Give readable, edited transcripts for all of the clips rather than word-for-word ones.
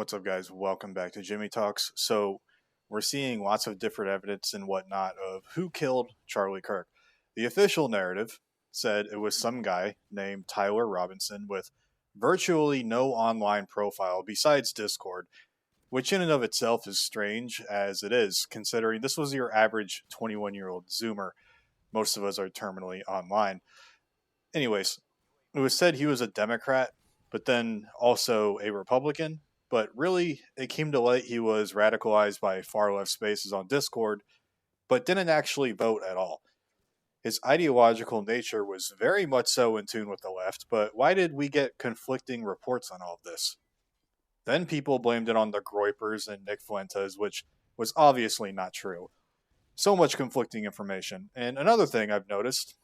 What's up, guys? Welcome back to Jimmy Talks. So, we're seeing lots of different evidence and whatnot of who killed Charlie Kirk. The official narrative said it was some guy named Tyler Robinson with virtually no online profile besides Discord, which in and of itself is strange as it is, considering this was your average 21-year-old Zoomer. Most of us are terminally online. Anyways, it was said he was a Democrat, but then also a Republican. But really, it came to light he was radicalized by far left spaces on Discord, but didn't actually vote at all. His ideological nature was very much so in tune with the left, but why did we get conflicting reports on all of this? Then people blamed it on the Groypers and Nick Fuentes, which was obviously not true. So much conflicting information. And another thing I've noticed,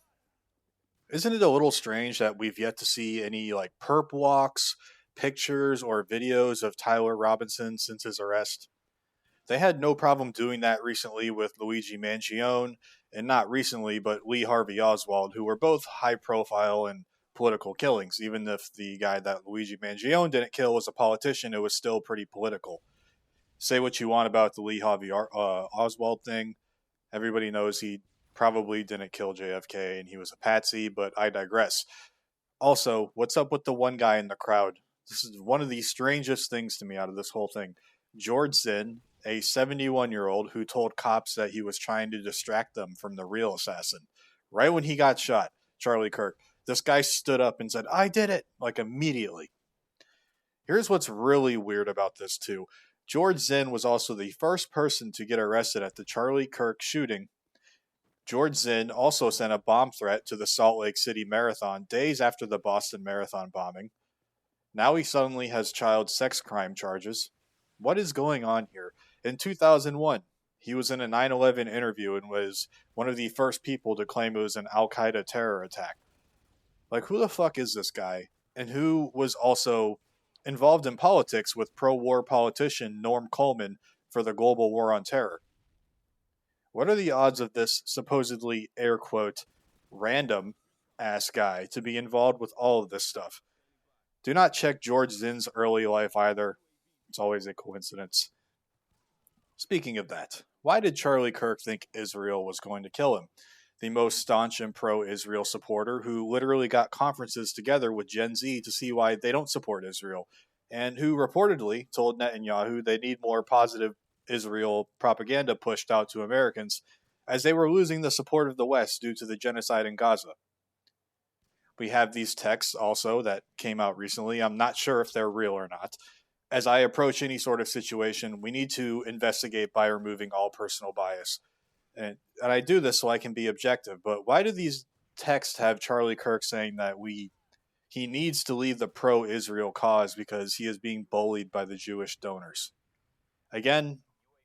isn't it a little strange that we've yet to see any perp walks, pictures, or videos of Tyler Robinson since his arrest? They had no problem doing that recently with Luigi Mangione, and not recently, but Lee Harvey Oswald, who were both high profile and political killings. Even if the guy that Luigi Mangione didn't kill was a politician, it was still pretty political. Say what you want about the Lee Harvey Oswald thing. Everybody knows he probably didn't kill JFK and he was a patsy, but I digress. Also, what's up with the one guy in the crowd? This is one of the strangest things to me out of this whole thing. George Zinn, a 71-year-old who told cops that he was trying to distract them from the real assassin. Right when he got shot, Charlie Kirk, this guy stood up and said, "I did it," immediately. Here's what's really weird about this too. George Zinn was also the first person to get arrested at the Charlie Kirk shooting. George Zinn also sent a bomb threat to the Salt Lake City Marathon days after the Boston Marathon bombing. Now he suddenly has child sex crime charges. What is going on here? In 2001, he was in a 9/11 interview and was one of the first people to claim it was an Al-Qaeda terror attack. Who the fuck is this guy? And who was also involved in politics with pro-war politician Norm Coleman for the global war on terror? What are the odds of this supposedly, air quote, random ass guy to be involved with all of this stuff? Do not check George Zinn's early life either. It's always a coincidence. Speaking of that, why did Charlie Kirk think Israel was going to kill him? The most staunch and pro-Israel supporter who literally got conferences together with Gen Z to see why they don't support Israel, and who reportedly told Netanyahu they need more positive Israel propaganda pushed out to Americans, as they were losing the support of the West due to the genocide in Gaza. We have these texts also that came out recently. I'm not sure if they're real or not. As I approach any sort of situation, we need to investigate by removing all personal bias. And I do this so I can be objective, but why do these texts have Charlie Kirk saying that he needs to leave the pro-Israel cause because he is being bullied by the Jewish donors? Again,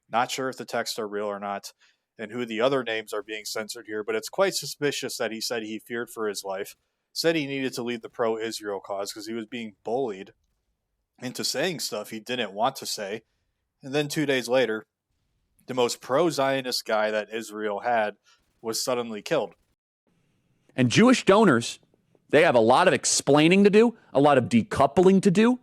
not sure if the texts are real or not, and who the other names are being censored here, but it's quite suspicious that he said he feared for his life, said he needed to leave the pro-Israel cause because he was being bullied into saying stuff he didn't want to say, and then 2 days later, the most pro-Zionist guy that Israel had was suddenly killed. And Jewish donors, they have a lot of explaining to do, a lot of decoupling to do,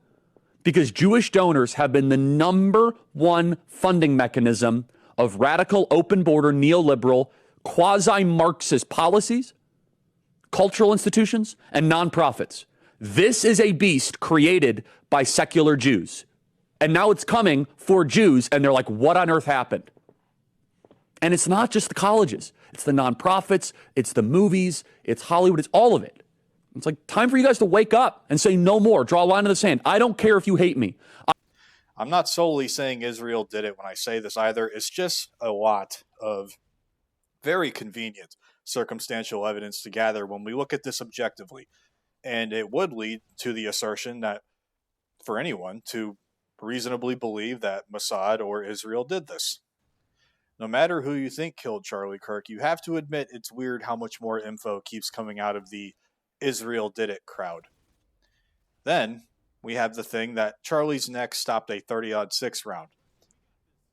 because Jewish donors have been the number one funding mechanism of radical, open border, neoliberal, quasi-Marxist policies, cultural institutions, and nonprofits. This is a beast created by secular Jews. And now it's coming for Jews, and they're like, what on earth happened? And it's not just the colleges. It's the nonprofits, it's the movies, it's Hollywood, it's all of it. It's time for you guys to wake up and say no more. Draw a line in the sand. I don't care if you hate me. I'm not solely saying Israel did it when I say this either. It's just a lot of very convenient circumstantial evidence to gather when we look at this objectively. And it would lead to the assertion that for anyone to reasonably believe that Mossad or Israel did this. No matter who you think killed Charlie Kirk, you have to admit it's weird how much more info keeps coming out of the Israel did it crowd. Then we have the thing that Charlie's neck stopped a 30-06 round.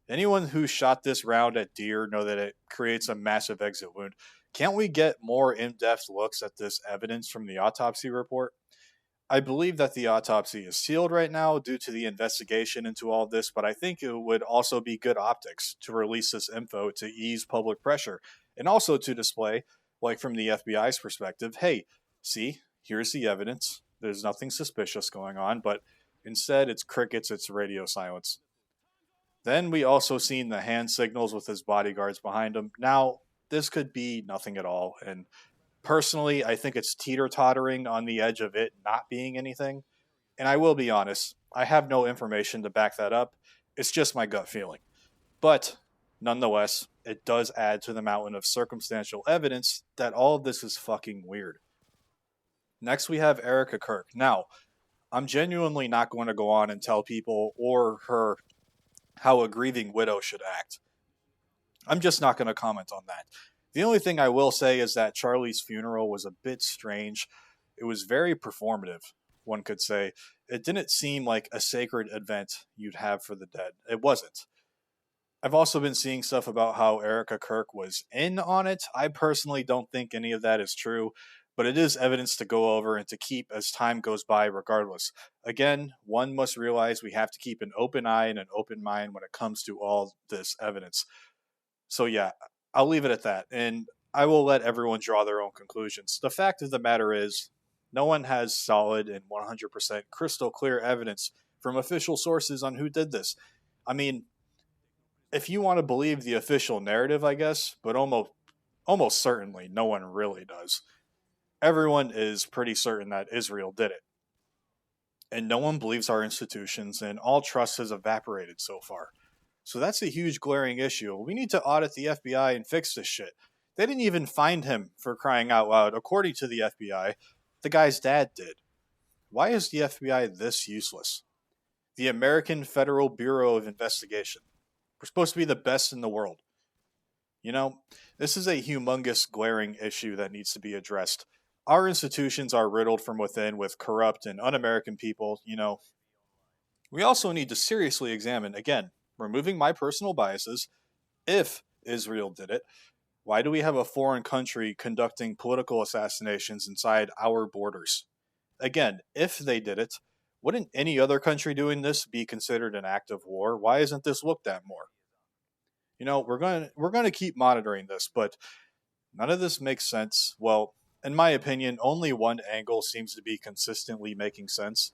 Anyone who shot this round at deer know that it creates a massive exit wound. Can't we get more in-depth looks at this evidence from the autopsy report? I believe that the autopsy is sealed right now due to the investigation into all this, but I think it would also be good optics to release this info to ease public pressure and also to display, like from the FBI's perspective, hey, see, here's the evidence. There's nothing suspicious going on, but instead it's crickets, it's radio silence. Then we also seen the hand signals with his bodyguards behind him. Now, this could be nothing at all, and personally, I think it's teeter tottering on the edge of it not being anything. And I will be honest, I have no information to back that up. It's just my gut feeling. But nonetheless, it does add to the mountain of circumstantial evidence that all of this is fucking weird. Next, we have Erica Kirk. Now, I'm genuinely not going to go on and tell people or her how a grieving widow should act. I'm just not going to comment on that. The only thing I will say is that Charlie's funeral was a bit strange. It was very performative, one could say. It didn't seem like a sacred event you'd have for the dead. It wasn't. I've also been seeing stuff about how Erica Kirk was in on it. I personally don't think any of that is true, but it is evidence to go over and to keep as time goes by regardless. Again, one must realize we have to keep an open eye and an open mind when it comes to all this evidence. So yeah, I'll leave it at that, and I will let everyone draw their own conclusions. The fact of the matter is, no one has solid and 100% crystal clear evidence from official sources on who did this. I mean, if you want to believe the official narrative, I guess, but almost certainly no one really does. Everyone is pretty certain that Israel did it. And no one believes our institutions, and all trust has evaporated so far. So that's a huge glaring issue. We need to audit the FBI and fix this shit. They didn't even find him, for crying out loud. According to the FBI, the guy's dad did. Why is the FBI this useless? The American Federal Bureau of Investigation. We're supposed to be the best in the world. You know, this is a humongous glaring issue that needs to be addressed. Our institutions are riddled from within with corrupt and un-American people, you know. We also need to seriously examine, again, removing my personal biases, if Israel did it, why do we have a foreign country conducting political assassinations inside our borders? Again, if they did it, wouldn't any other country doing this be considered an act of war? Why isn't this looked at more? You know, we're going to keep monitoring this, but none of this makes sense. Well, in my opinion, only one angle seems to be consistently making sense,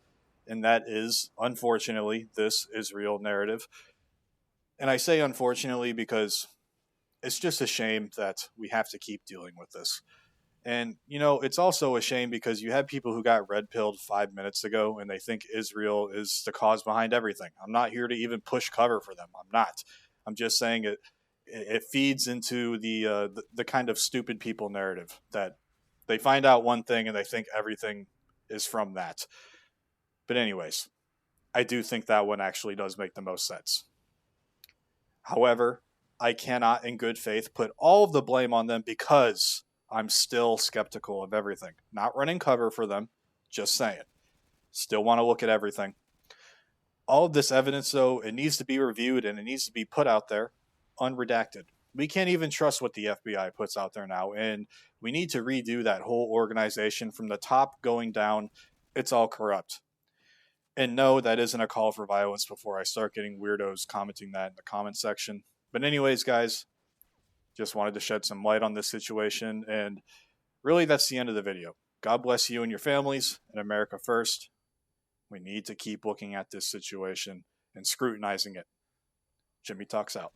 and that is, unfortunately, this Israel narrative. And I say unfortunately because it's just a shame that we have to keep dealing with this. And, you know, it's also a shame because you have people who got red pilled 5 minutes ago and they think Israel is the cause behind everything. I'm not here to even push cover for them. I'm not. I'm just saying it feeds into the kind of stupid people narrative that they find out one thing and they think everything is from that. But anyways, I do think that one actually does make the most sense. However, I cannot in good faith put all of the blame on them because I'm still skeptical of everything. Not running cover for them, just saying. Still want to look at everything. All of this evidence, though, it needs to be reviewed and it needs to be put out there unredacted. We can't even trust what the FBI puts out there now, and we need to redo that whole organization from the top going down. It's all corrupt. And no, that isn't a call for violence before I start getting weirdos commenting that in the comment section. But anyways, guys, just wanted to shed some light on this situation, and really that's the end of the video. God bless you and your families, and America first. We need to keep looking at this situation and scrutinizing it. Jimmy Talks out.